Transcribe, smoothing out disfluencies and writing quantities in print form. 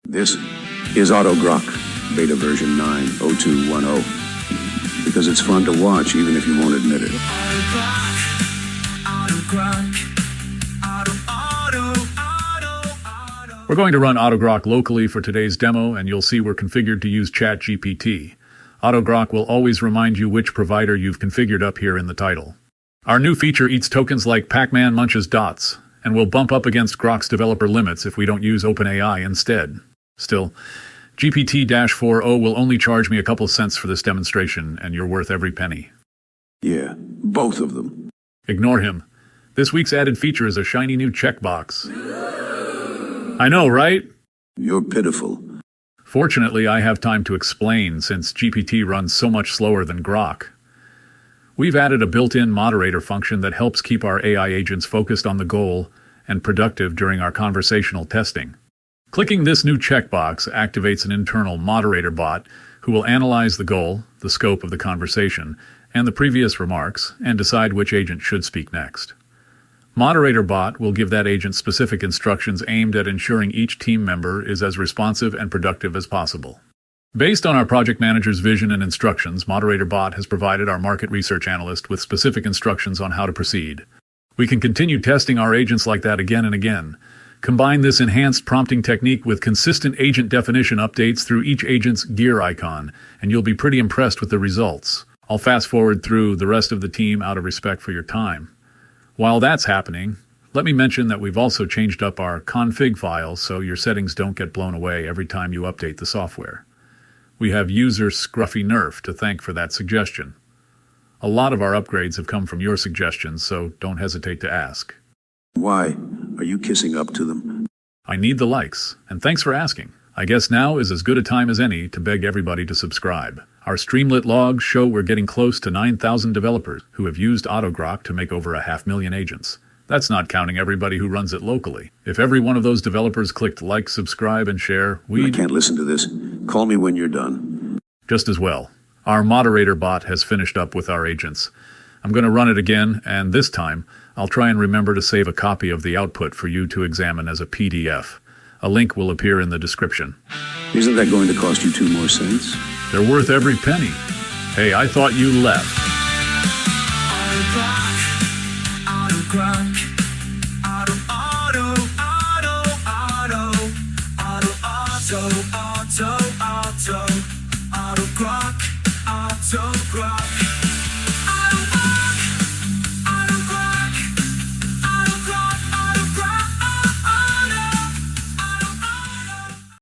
This is AutoGroq beta version 9.02.10 because it's fun to watch even if you won't admit it. We're going to run AutoGroq locally for today's demo, and you'll see we're configured to use ChatGPT. AutoGroq will always remind you which provider you've configured up here in the title. Our new feature eats tokens like Pac-Man munches dots, and will bump up against Groq's developer limits if we don't use OpenAI instead. Still, GPT-40 will only charge me a couple cents for this demonstration, and you're worth every penny. Yeah, both of them. Ignore him. This week's added feature is a shiny new checkbox. I know, right? You're pitiful. Fortunately, I have time to explain since GPT runs so much slower than Groq. We've added a built-in moderator function that helps keep our AI agents focused on the goal and productive during our conversational testing. Clicking this new checkbox activates an internal moderator bot who will analyze the goal, the scope of the conversation, and the previous remarks, and decide which agent should speak next. Moderator bot will give that agent specific instructions aimed at ensuring each team member is as responsive and productive as possible. Based on our project manager's vision and instructions, Moderator bot has provided our market research analyst with specific instructions on how to proceed. We can continue testing our agents like that again and again. Combine this enhanced prompting technique with consistent agent definition updates through each agent's gear icon, and you'll be pretty impressed with the results. I'll fast forward through the rest of the team out of respect for your time. While that's happening, let me mention that we've also changed up our config files so your settings don't get blown away every time you update the software. We have user Scruffy Nerf to thank for that suggestion. A lot of our upgrades have come from your suggestions, so don't hesitate to ask. Why? Are you kissing up to them? I need the likes, and thanks for asking. I guess now is as good a time as any to beg everybody to subscribe. Our Streamlit logs show we're getting close to 9,000 developers who have used AutoGroq to make over 500,000 agents. That's not counting everybody who runs it locally. If every one of those developers clicked like, subscribe, and share, I can't listen to this. Call me when you're done. Just as well. Our moderator bot has finished up with our agents. I'm going to run it again, and this time, I'll try and remember to save a copy of the output for you to examine as a PDF. A link will appear in the description. Isn't that going to cost you 2 more cents? They're worth every penny. Hey, I thought you left. AutoGroq.